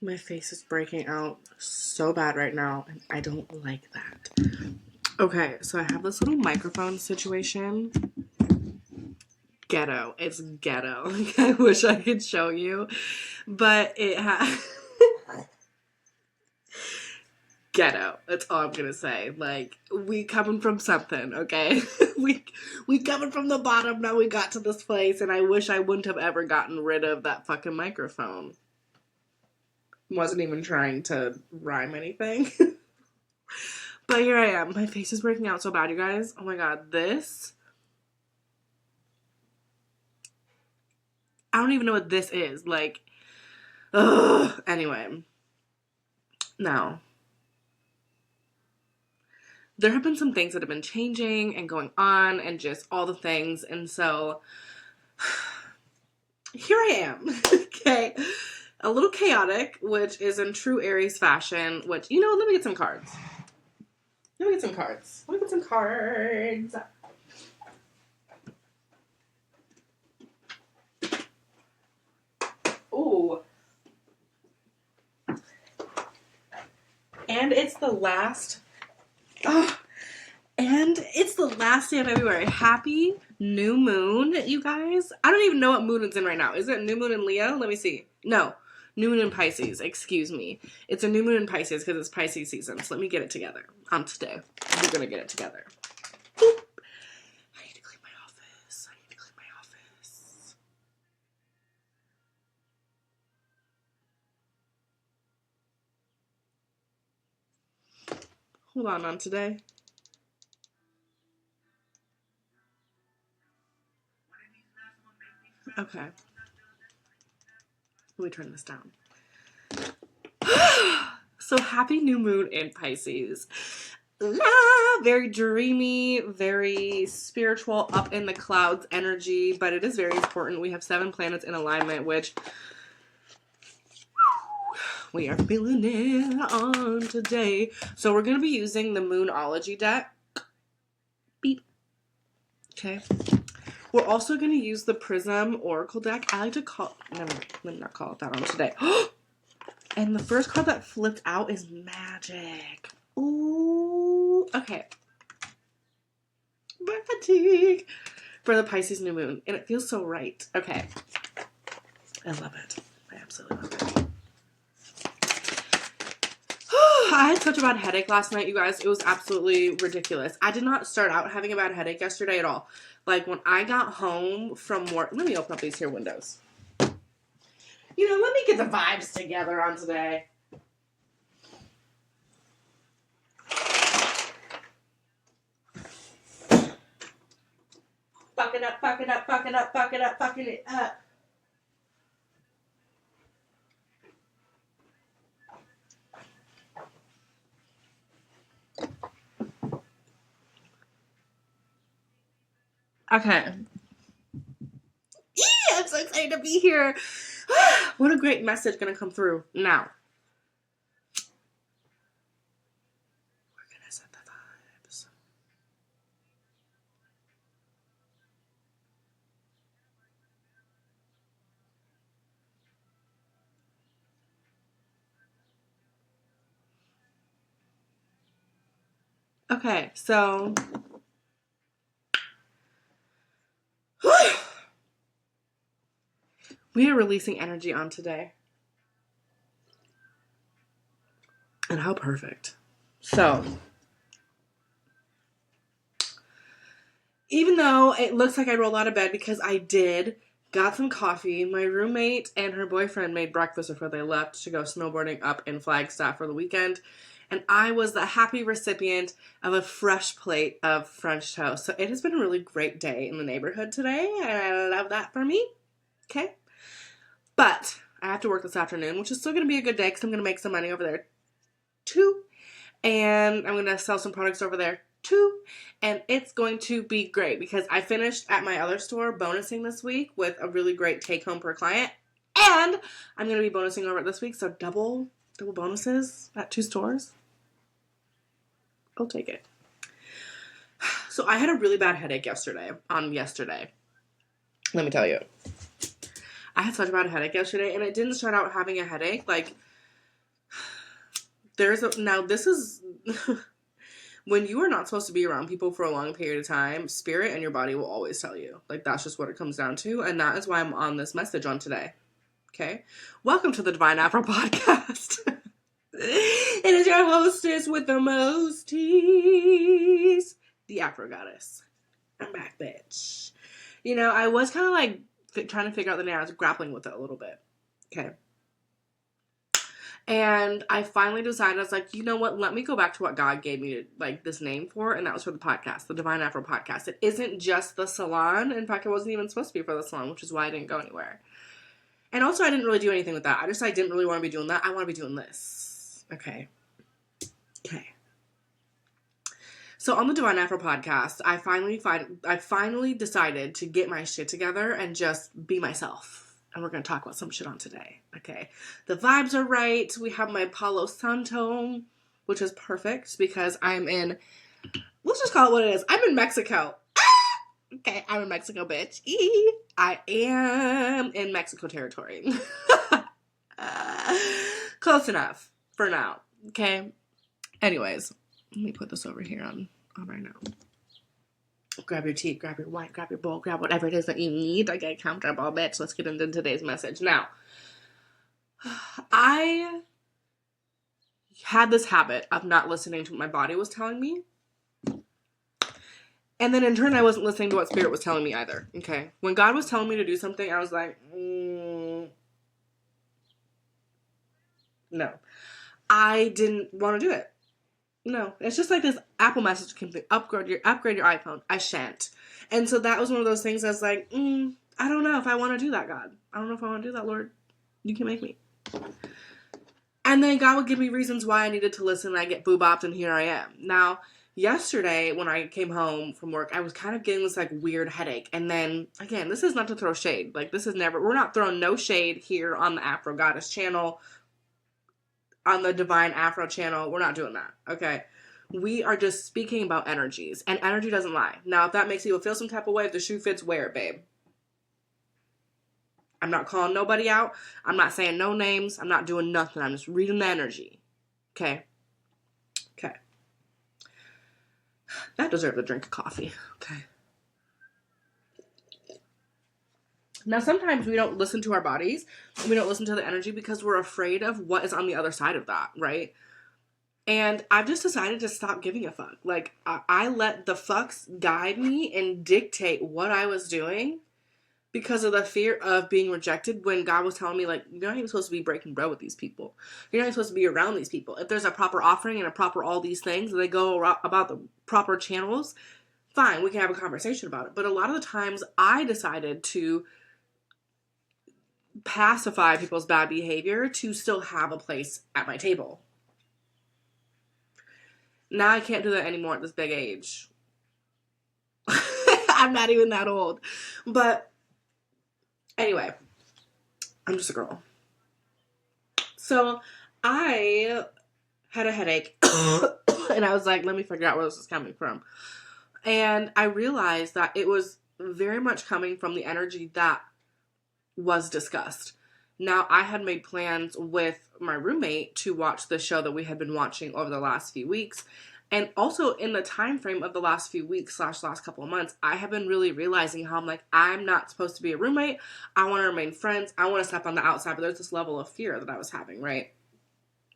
My face is breaking out so bad right now, and I don't like that. Okay, so I have this little microphone situation. Ghetto. It's ghetto. Like, I wish I could show you, but it has ghetto. That's all I'm gonna say. Like, we coming from something, okay? we coming from the bottom. Now we got to this place, and I wish I wouldn't have ever gotten rid of that fucking microphone. Wasn't even trying to rhyme anything. But here I am. My face is breaking out so bad, you guys. Oh my god, this. I don't even know what this is. Like, ugh. Anyway. Now, there have been some things that have been changing and going on and just all the things. And so, here I am. Okay. A little chaotic, which is in true Aries fashion, which, you know, let me get some cards. Let me get some cards. Let me get some cards. Ooh. And it's the last... Oh, and it's the last day of February. Happy new moon, you guys. I don't even know what moon it's in right now. Is it new moon in Leo? Let me see. No. New moon in Pisces. Excuse me. It's a new moon in Pisces because it's Pisces season. So let me get it together on today. We're going to get it together. Boop. I need to clean my office. I need to clean my office. Hold on today. Okay. Let me turn this down. So happy new moon in Pisces. Very dreamy, very spiritual, up in the clouds energy, but it is very important. We have 7 planets in alignment, which we are feeling it on today. So we're going to be using the Moonology deck. Beep. Okay. We're also going to use the Prism Oracle deck. I like to call... Never mind. Let me not call it that on today. And the first card that flipped out is Magic. Ooh. Okay. Magic. For the Pisces new moon. And it feels so right. Okay. I love it. I absolutely love it. I had such a bad headache last night, you guys. It was absolutely ridiculous. I did not start out having a bad headache yesterday at all. Like, when I got home from work... Let me open up these here windows. You know, let me get the vibes together on today. Fuck it up, fuck it up, fuck it up, fuck it up, fucking it up. Okay. Yeah, I'm so excited to be here. What a great message gonna come through now. We're gonna set the vibes. Okay, so we are releasing energy on today. And how perfect. So, even though it looks like I rolled out of bed, because I did, got some coffee, my roommate and her boyfriend made breakfast before they left to go snowboarding up in Flagstaff for the weekend. And I was the happy recipient of a fresh plate of French toast. So it has been a really great day in the neighborhood today, and I love that for me. Okay? But I have to work this afternoon, which is still going to be a good day because I'm going to make some money over there too. And I'm going to sell some products over there too. And it's going to be great because I finished at my other store bonusing this week with a really great take home per client. And I'm going to be bonusing over it this week. So double bonuses at 2 stores. I'll take it. So I had a really bad headache yesterday. Let me tell you. I had such a bad headache yesterday, and it didn't start out having a headache. Like, Now this is when you are not supposed to be around people for a long period of time, spirit and your body will always tell you. Like, that's just what it comes down to. And that is why I'm on this message on today. Okay? Welcome to the Divine Afro Podcast. It is your hostess with the mosties, the Afro Goddess. I'm back, bitch. You know, I was kind of like trying to figure out the name. I was grappling with it a little bit. Okay. And I finally decided, I was like, you know what? Let me go back to what God gave me like this name for, and that was for the podcast, the Divine Afro Podcast. It isn't just the salon. In fact, it wasn't even supposed to be for the salon, which is why I didn't go anywhere. And also, I didn't really do anything with that. I didn't really want to be doing that. I want to be doing this. Okay. So on the Divine Afro Podcast, I finally decided to get my shit together and just be myself. And we're going to talk about some shit on today. Okay. The vibes are right. We have my Palo Santo, which is perfect because I'm in, let's just call it what it is. I'm in Mexico. Okay. I'm in Mexico, bitch. I am in Mexico territory. Close enough for now. Okay. Anyways, let me put this over here on right now. Grab your tea, grab your wine, grab your bowl, grab whatever it is that you need. I get comfortable, bitch. Let's get into today's message. Now, I had this habit of not listening to what my body was telling me. And then in turn, I wasn't listening to what spirit was telling me either. Okay. When God was telling me to do something, I was like, no. I didn't want to do it. No, it's just like this Apple message came through. Upgrade your iPhone. I shan't. And so that was one of those things I was like, I don't know if I want to do that, God. I don't know if I want to do that, Lord. You can make me. And then God would give me reasons why I needed to listen, and I get boo-bopped, and here I am. Now, yesterday, when I came home from work, I was kind of getting this, like, weird headache. And then, again, this is not to throw shade. Like, we're not throwing no shade here on the Afro Goddess channel. On the Divine Afro channel, we're not doing that, okay? We are just speaking about energies, and energy doesn't lie. Now, if that makes you feel some type of way, if the shoe fits, wear it, babe. I'm not calling nobody out. I'm not saying no names. I'm not doing nothing. I'm just reading the energy, okay? Okay. That deserves a drink of coffee, okay? Now, sometimes we don't listen to our bodies, we don't listen to the energy because we're afraid of what is on the other side of that, right? And I've just decided to stop giving a fuck. Like, I let the fucks guide me and dictate what I was doing because of the fear of being rejected when God was telling me, like, you're not even supposed to be breaking bread with these people. You're not even supposed to be around these people. If there's a proper offering and a proper all these things, and they go about the proper channels, fine, we can have a conversation about it. But a lot of the times, I decided to pacify people's bad behavior to still have a place at my table. Now I can't do that anymore at this big age. I'm not even that old. But anyway, I'm just a girl. So I had a headache and I was like, let me figure out where this is coming from. And I realized that it was very much coming from the energy that was discussed. Now, I had made plans with my roommate to watch the show that we had been watching over the last few weeks. And also in the time frame of the last few weeks / last couple of months, I have been really realizing how I'm like, I'm not supposed to be a roommate. I want to remain friends. I want to step on the outside. But there's this level of fear that I was having, right?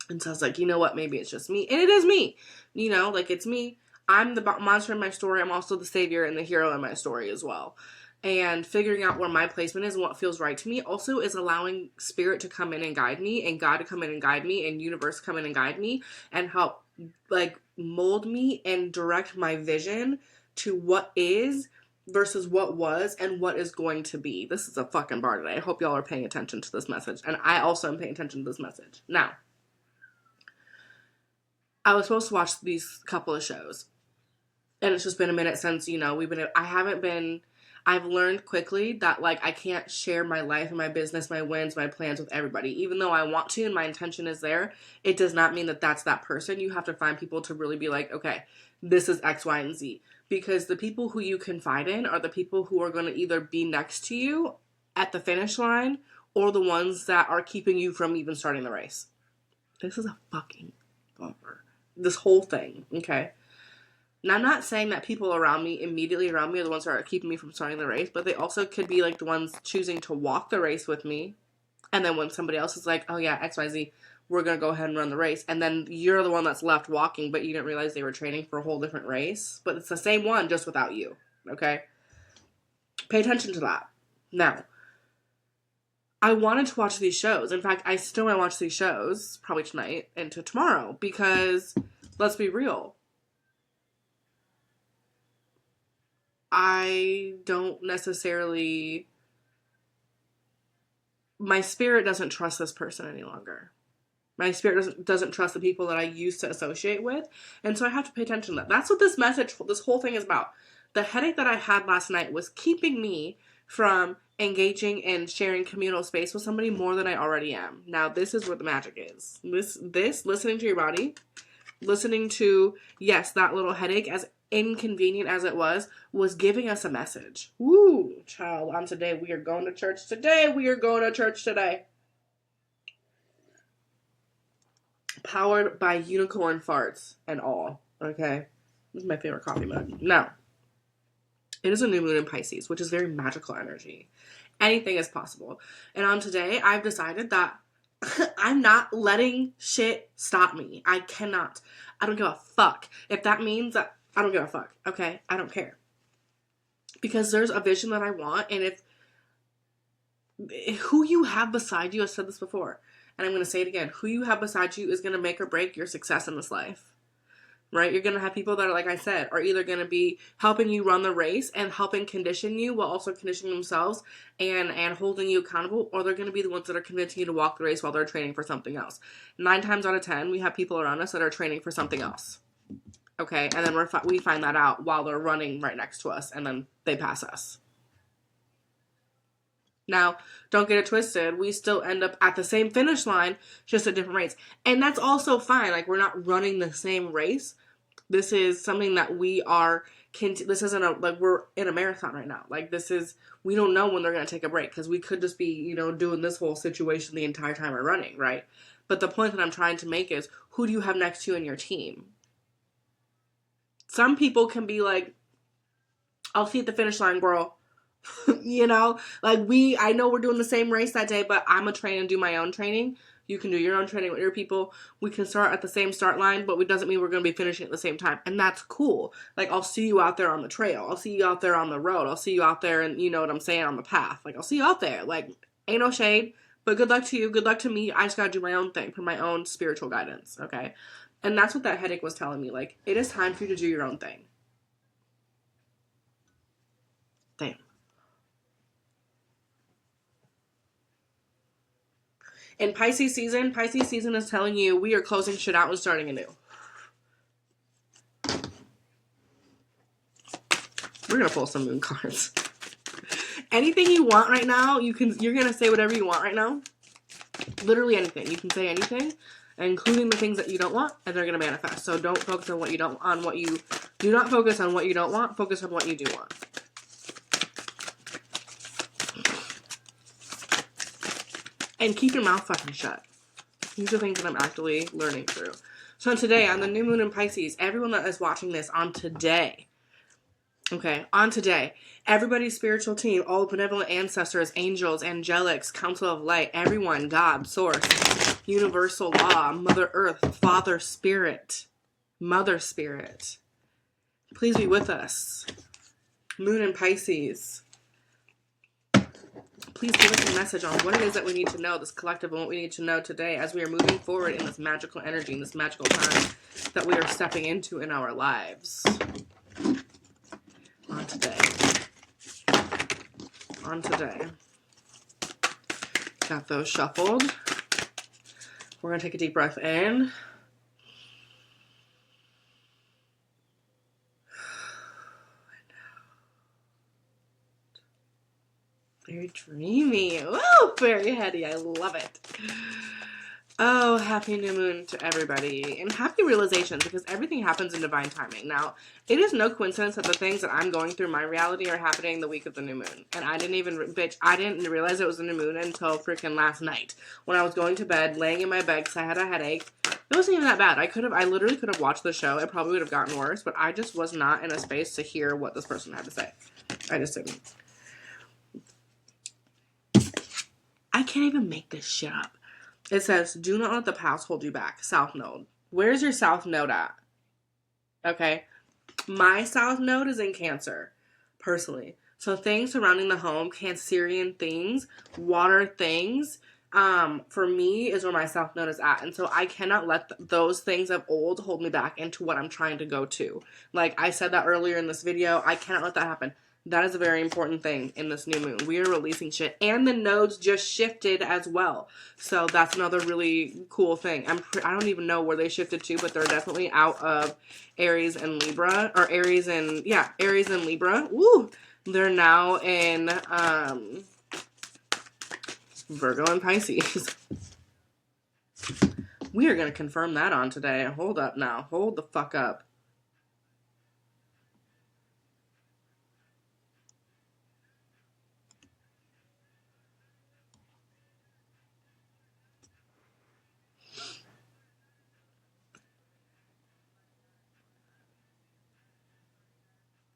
And so I was like, you know what? Maybe it's just me. And it is me. You know, like, it's me. I'm the monster in my story. I'm also the savior and the hero in my story as well. And figuring out where my placement is and what feels right to me also is allowing spirit to come in and guide me, and God to come in and guide me, and universe come in and guide me, and help, like, mold me and direct my vision to what is versus what was and what is going to be. This is a fucking bar today. I hope y'all are paying attention to this message. And I also am paying attention to this message. Now, I was supposed to watch these couple of shows. And it's just been a minute since, you know, I've learned quickly that, like, I can't share my life and my business, my wins, my plans with everybody. Even though I want to and my intention is there, it does not mean that that's that person. You have to find people to really be like, okay, this is X, Y, and Z. Because the people who you confide in are the people who are going to either be next to you at the finish line or the ones that are keeping you from even starting the race. This is a fucking bummer. This whole thing, okay? And I'm not saying that people immediately around me are the ones that are keeping me from starting the race, but they also could be like the ones choosing to walk the race with me. And then when somebody else is like, oh yeah, XYZ, we're going to go ahead and run the race. And then you're the one that's left walking, but you didn't realize they were training for a whole different race. But it's the same one, just without you, okay? Pay attention to that. Now, I wanted to watch these shows. In fact, I still want to watch these shows, probably tonight into tomorrow, because let's be real. I don't necessarily... My spirit doesn't trust this person any longer. My spirit doesn't trust the people that I used to associate with. And so I have to pay attention to that. That's what this whole thing is about. The headache that I had last night was keeping me from engaging and sharing communal space with somebody more than I already am. Now, this is where the magic is. This listening to your body, listening to, yes, that little headache, as inconvenient as it was giving us a message. Woo, child, on today, we are going to church today. We are going to church today. Powered by unicorn farts and all, okay? This is my favorite coffee mug. Now, it is a new moon in Pisces, which is very magical energy. Anything is possible. And on today, I've decided that I'm not letting shit stop me. I cannot. I don't give a fuck. If that means that, I don't give a fuck, okay? I don't care. Because there's a vision that I want, and if who you have beside you, I've said this before, and I'm going to say it again, who you have beside you is going to make or break your success in this life, right? You're going to have people that are, like I said, are either going to be helping you run the race and helping condition you while also conditioning themselves and holding you accountable, or they're going to be the ones that are convincing you to walk the race while they're training for something else. 9 times out of 10, we have people around us that are training for something else, okay? And then we find that out while they're running right next to us, and then they pass us. Now, don't get it twisted. We still end up at the same finish line, just at different rates. And that's also fine. Like, we're not running the same race. This is something that we are, this isn't we're in a marathon right now. Like, we don't know when they're going to take a break, because we could just be, doing this whole situation the entire time we're running, right? But the point that I'm trying to make is, who do you have next to you in your team? Some people can be like, I'll see you at the finish line, girl. I know we're doing the same race that day, but I'm going to train and do my own training. You can do your own training with your people. We can start at the same start line, but it doesn't mean we're going to be finishing at the same time. And that's cool. Like, I'll see you out there on the trail. I'll see you out there on the road. I'll see you out there and, you know what I'm saying, on the path. Like, I'll see you out there. Like, ain't no shade, but good luck to you. Good luck to me. I just got to do my own thing for my own spiritual guidance, okay? And that's what that headache was telling me. Like, it is time for you to do your own thing. Damn. In Pisces season is telling you we are closing shit out and starting anew. We're going to pull some moon cards. Anything you want right now, you're going to say whatever you want right now. Literally anything. You can say anything, including the things that you don't want, and they're going to manifest. So don't focus on do not focus on what you don't want. Focus on what you do want. And keep your mouth fucking shut. These are things that I'm actually learning through. So today, on the new moon in Pisces, everyone that is watching this on today, everybody's spiritual team, all benevolent ancestors, angels, angelics, council of light, everyone, God, source, universal law, Mother Earth, Father Spirit, Mother Spirit, please be with us. Moon in Pisces. Please give us a message on what it is that we need to know, this collective, and what we need to know today as we are moving forward in this magical energy, in this magical time that we are stepping into in our lives. On today. Got those shuffled. We're going to take a deep breath in. Very dreamy. Woo! Very heady. I love it. Oh, happy new moon to everybody. And happy realizations, because everything happens in divine timing. Now, it is no coincidence that the things that I'm going through in my reality are happening the week of the new moon. And I didn't realize it was the new moon until freaking last night. When I was going to bed, laying in my bed because I had a headache. It wasn't even that bad. I literally could have watched the show. It probably would have gotten worse, but I just was not in a space to hear what this person had to say. I just didn't. I can't even make this shit up. It says, do not let the past hold you back. South Node. Where's your South Node at? Okay. My South Node is in Cancer, personally. So things surrounding the home, Cancerian things, water things, for me is where my South Node is at. And so I cannot let those things of old hold me back into what I'm trying to go to. Like I said that earlier in this video, I cannot let that happen. That is a very important thing in this new moon. We are releasing shit. And the nodes just shifted as well. So that's another really cool thing. I don't even know where they shifted to, but they're definitely out of Aries and Libra. Or Aries and Libra. Woo! They're now in Virgo and Pisces. We are going to confirm that on today. Hold up now. Hold the fuck up.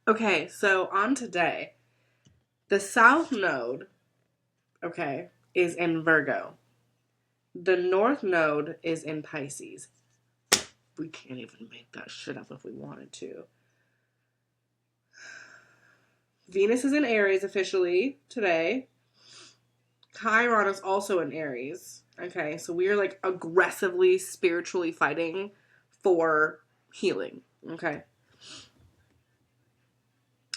Okay, so on today, the South Node, okay, is in Virgo. The North Node is in Pisces. We can't even make that shit up if we wanted to. Venus is in Aries officially today. Chiron is also in Aries. Okay, so we are like aggressively spiritually fighting for healing. Okay.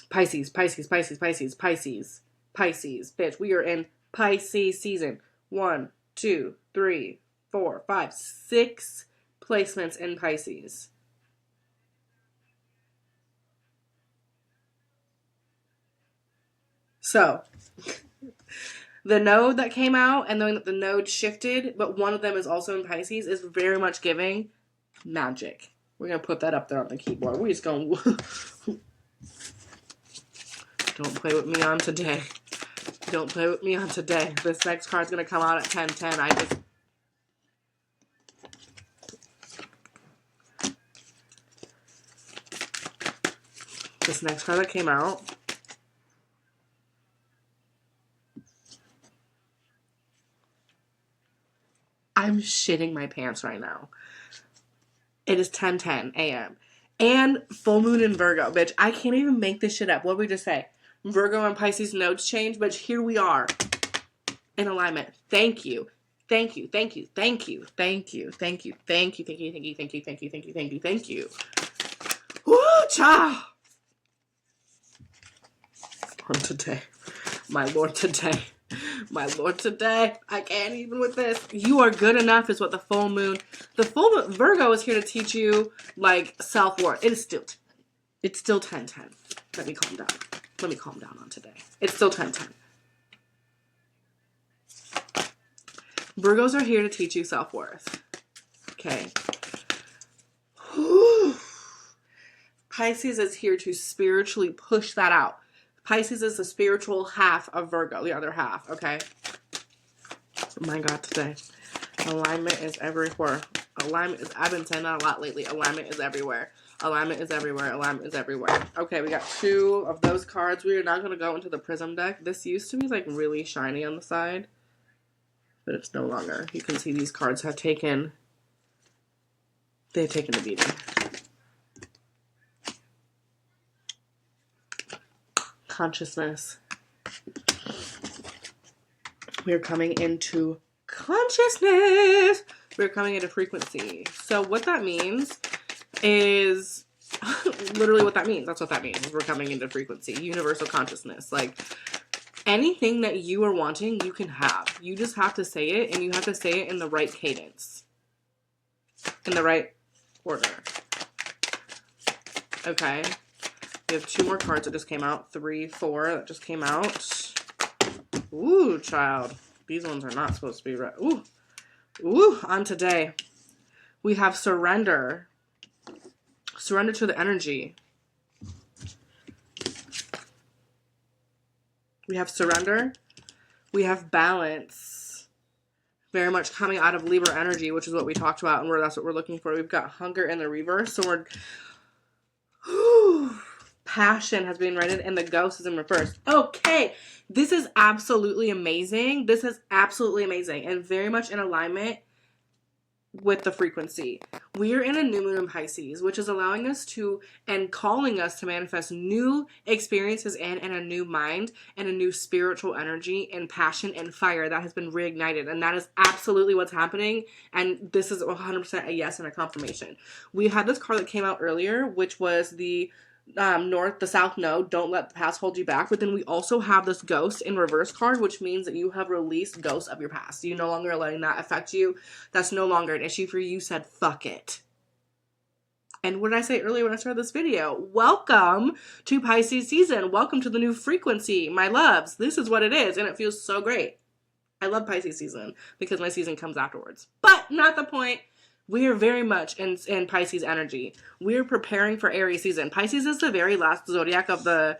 Pisces, Pisces, Pisces, Pisces, Pisces, Pisces. Bitch, we are in Pisces season. 1, 2, 3, 4, 5, 6 placements in Pisces. So, the node that came out and then the node shifted, but one of them is also in Pisces, is very much giving magic. We're going to put that up there on the keyboard. We're just going to... Don't play with me on today. Don't play with me on today. This next card's going to come out at 10:10. This next card that came out. I'm shitting my pants right now. It is 10:10 a.m. And full moon in Virgo. Bitch, I can't even make this shit up. What did we just say? Virgo and Pisces nodes change, but here we are in alignment. Thank you. Thank you. Thank you. Thank you. Thank you. Thank you. Thank you. Thank you. Thank you. Thank you. Thank you. Thank you. Thank you. Thank you. Woo, cha! On today. My Lord today. My Lord today. I can't even with this. You are good enough is what the full moon. The full moon, Virgo is here to teach you like self-worth. It's still 10:10. Let me calm down. Let me calm down on today. It's still 10:10. Virgos are here to teach you self-worth. Okay. Pisces is here to spiritually push that out. Pisces is the spiritual half of Virgo, the other half, okay? Oh my God, today. Alignment is everywhere. Alignment is, I've been saying that a lot lately. Alignment is everywhere. Alignment is everywhere. Alignment is everywhere. Okay, we got 2 of those cards. We are now going to go into the Prism deck. This used to be like really shiny on the side, but it's no longer. You can see these cards have taken, they've taken a beating. Consciousness. We're coming into consciousness. We're coming into frequency. So what that means is literally what that means. That's what that means. We're coming into frequency. Universal consciousness. Like anything that you are wanting, you can have. You just have to say it, and you have to say it in the right cadence. In the right order. Okay. We have 2 more cards that just came out. 3, 4 that just came out. Ooh, child. These ones are not supposed to be red. Ooh. Ooh, on today. We have surrender. Surrender to the energy. We have surrender. We have balance. very much coming out of Libra energy, which is what we talked about, and that's what we're looking for. We've got hunger in the reverse, so we're passion has been righted, and the ghost is in reverse. Okay, this is absolutely amazing. This is absolutely amazing, and very much in alignment with the frequency. We are in a new moon in Pisces, which is allowing us to and calling us to manifest new experiences and a new mind and a new spiritual energy and passion and fire that has been reignited. And that is absolutely what's happening. And this is 100% a yes and a confirmation. We had this card that came out earlier, which was the the south node, don't let the past hold you back. But then we also have this ghost in reverse card, which means that you have released ghosts of your past. You no longer are letting that affect you. That's no longer an issue for you. You said fuck it. And what did I say earlier when I started this video? Welcome to Pisces season. Welcome to the new frequency, my loves. This is what it is, and it feels so great. I love Pisces season because my season comes afterwards. But not the point. We are very much in Pisces energy. We're preparing for Aries season. Pisces is the very last zodiac of the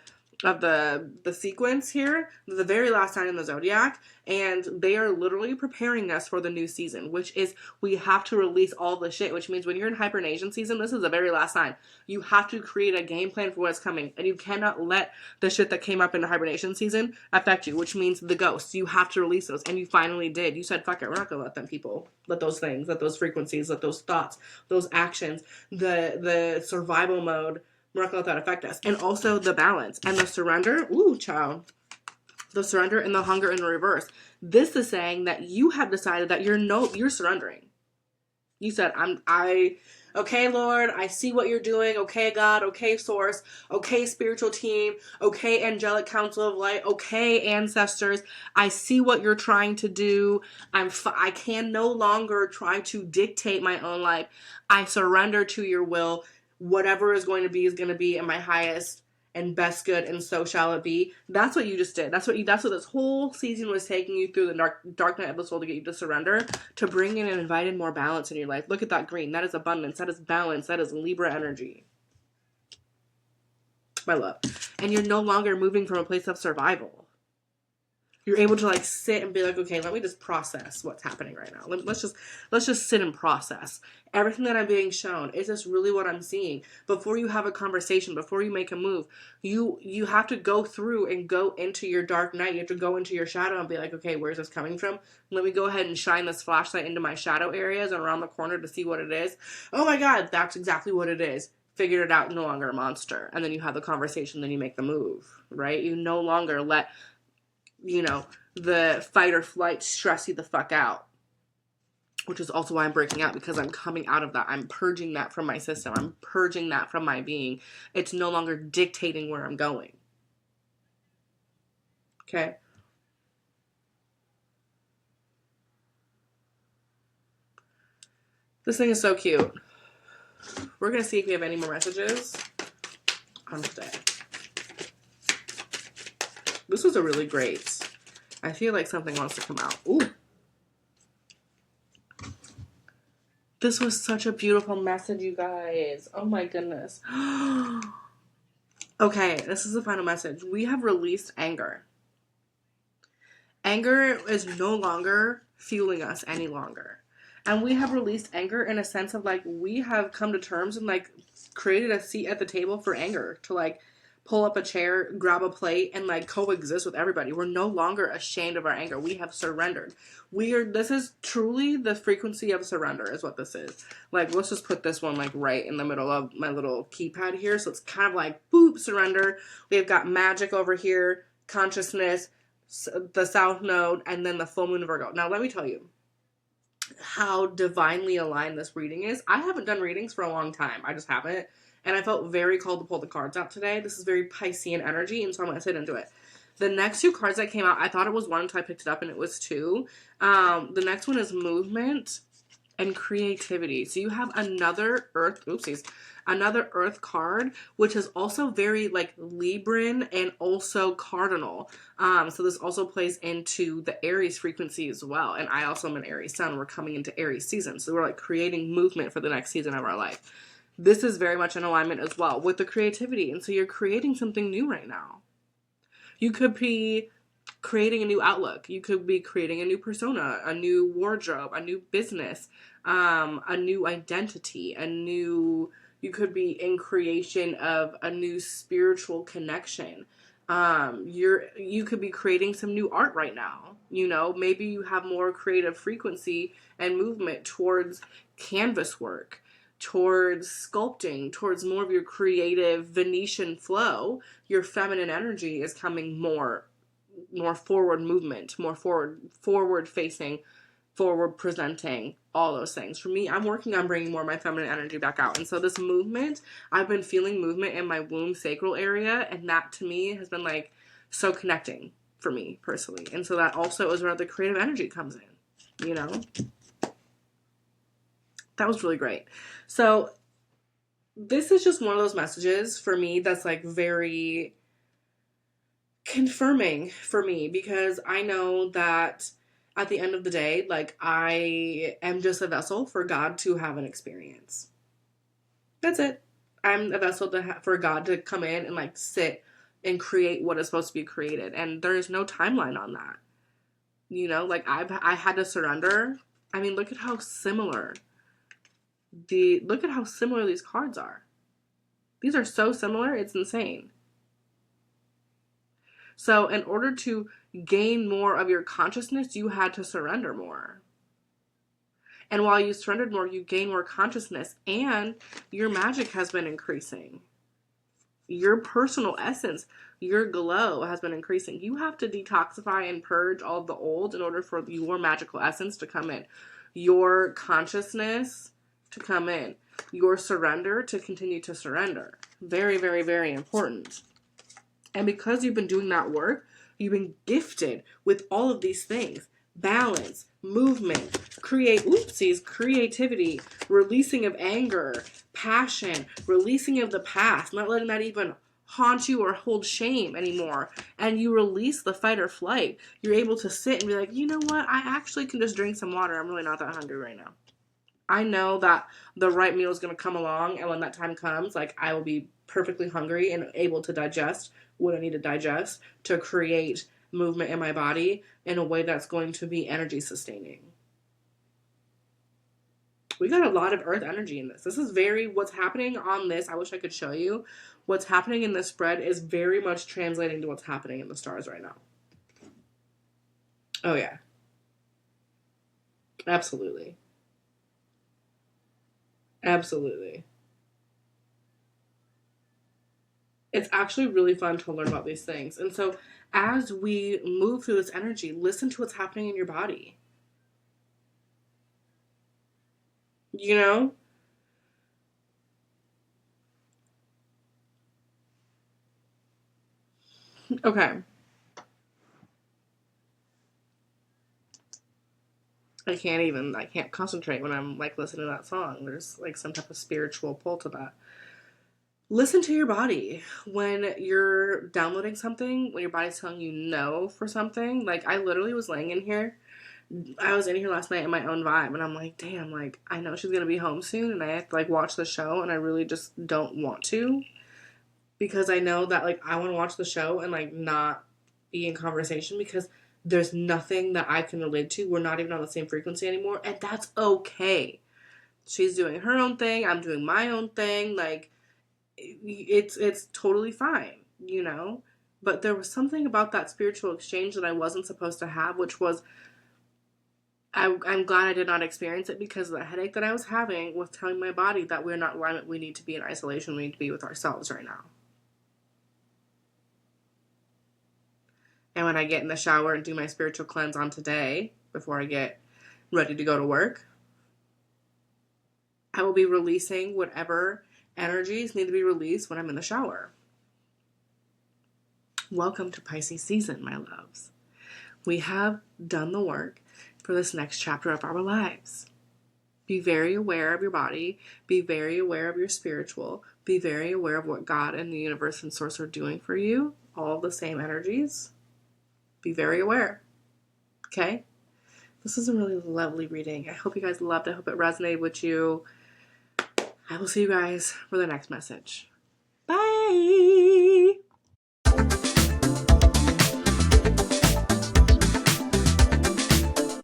sequence here, the very last sign in the zodiac, and they are literally preparing us for the new season, which is we have to release all the shit, which means when you're in hibernation season, this is the very last sign. You have to create a game plan for what's coming, and you cannot let the shit that came up in the hibernation season affect you, which means the ghosts. You have to release those, and you finally did. You said, fuck it, we're not gonna let them people, let those things, let those frequencies, let those thoughts, those actions, the survival mode, we're not going to let that affect us. And also the balance and the surrender. Ooh, child. The surrender and the hunger in reverse. This is saying that you have decided that you're surrendering. You said, okay, Lord, I see what you're doing. Okay, God. Okay, source. Okay, spiritual team. Okay, angelic council of light. Okay, ancestors. I see what you're trying to do. I can no longer try to dictate my own life. I surrender to your will. Whatever is going to be in my highest and best good, and so shall it be. That's what you just did. That's what this whole season was taking you through, the dark night of the soul, to get you to surrender, to bring in and invite in more balance in your life. Look at that green. That is abundance. That is balance. That is Libra energy. My love. And you're no longer moving from a place of survival. You're able to sit and be like, okay, let me just process what's happening right now. Let's just sit and process everything that I'm being shown. Is this really what I'm seeing? Before you have a conversation, before you make a move, you have to go through and go into your dark night. You have to go into your shadow and be like, okay, where's this coming from? Let me go ahead and shine this flashlight into my shadow areas and around the corner to see what it is. Oh my God, that's exactly what it is. Figured it out, no longer a monster. And then you have the conversation, then you make the move, right? You no longer let the fight or flight stress you the fuck out, which is also why I'm breaking out, because I'm coming out of that. I'm purging that from my system. I'm purging that from my being. It's no longer dictating where I'm going. Okay. This thing is so cute. We're going to see if we have any more messages on today. This was a really great. I feel like something wants to come out. Ooh. This was such a beautiful message, you guys. Oh my goodness. Okay, this is the final message. We have released anger. Anger is no longer fueling us any longer. And we have released anger in a sense of we have come to terms and created a seat at the table for anger to pull up a chair, grab a plate, and coexist with everybody. We're no longer ashamed of our anger. We have surrendered. This is truly the frequency of surrender is what this is. Let's just put this one right in the middle of my little keypad here. So it's kind of boop, surrender. We've got magic over here, consciousness, the south node, and then the full moon of Virgo. Now let me tell you how divinely aligned this reading is. I haven't done readings for a long time. I just haven't. And I felt very called to pull the cards out today. This is very Piscean energy, and so I'm going to sit into it. The next two cards that came out, I thought it was one until I picked it up, and it was two. The next one is movement and creativity. So you have another earth card, which is also very Libran and also cardinal. So this also plays into the Aries frequency as well. And I also am an Aries sun. We're coming into Aries season. So we're creating movement for the next season of our life. This is very much in alignment as well with the creativity. And so you're creating something new right now. You could be creating a new outlook. You could be creating a new persona, a new wardrobe, a new business, a new identity, you could be in creation of a new spiritual connection. You could be creating some new art right now. Maybe you have more creative frequency and movement towards canvas work, towards sculpting, towards more of your creative Venetian flow. Your feminine energy is coming more forward movement, more forward facing, forward presenting, all those things. For me, I'm working on bringing more of my feminine energy back out. And so this movement, I've been feeling movement in my womb sacral area, and that to me has been like so connecting for me personally. And so that also is where the creative energy comes in, That was really great. So this is just one of those messages for me that's like very confirming for me, because I know that at the end of the day, like, I am just a vessel for God to have an experience. That's it. I'm a vessel for God to come in and like sit and create what is supposed to be created, and there's no timeline on that. Like I had to surrender. I mean, look at how similar these cards are. These are so similar, it's insane. So in order to gain more of your consciousness, you had to surrender more. And while you surrendered more, you gain more consciousness, and your magic has been increasing. Your personal essence, your glow has been increasing. You have to detoxify and purge all the old in order for your magical essence to come in. Your consciousness to come in. Your surrender to continue to surrender. Very, very, very important. And because you've been doing that work, you've been gifted with all of these things. Balance, movement, creativity, releasing of anger, passion, releasing of the past, not letting that even haunt you or hold shame anymore. And you release the fight or flight. You're able to sit and be like, you know what? I actually can just drink some water. I'm really not that hungry right now. I know that the right meal is going to come along, and when that time comes, like, I will be perfectly hungry and able to digest what I need to digest to create movement in my body in a way that's going to be energy sustaining. We got a lot of earth energy in this. This is what's happening on this. I wish I could show you. What's happening in this spread is very much translating to what's happening in the stars right now. Oh, yeah. Absolutely. Absolutely. It's actually really fun to learn about these things. And so as we move through this energy, listen to what's happening in your body. Okay. I can't concentrate when I'm like listening to that song. There's like some type of spiritual pull to that. Listen to your body when you're downloading something, when your body's telling you no for something. Like, I literally was laying in here. I was in here last night in my own vibe, and I'm like, damn, like, I know she's going to be home soon, and I have to, like, watch the show, and I really just don't want to, because I know that, like, I want to watch the show and, like, not be in conversation, because there's nothing that I can relate to. We're not even on the same frequency anymore, and that's okay. She's doing her own thing, I'm doing my own thing, like, it's totally fine, But there was something about that spiritual exchange that I wasn't supposed to have, which was, I'm glad I did not experience it, because the headache that I was having was telling my body that we're not alignment. We need to be in isolation. We need to be with ourselves right now. And when I get in the shower and do my spiritual cleanse on today, before I get ready to go to work, I will be releasing whatever energies need to be released when I'm in the shower. Welcome to Pisces season, my loves. We have done the work for this next chapter of our lives. Be very aware of your body. Be very aware of your spiritual. Be very aware of what God and the universe and source are doing for you. All the same energies. Be very aware. Okay? This is a really lovely reading. I hope you guys loved it. I hope it resonated with you. I will see you guys for the next message.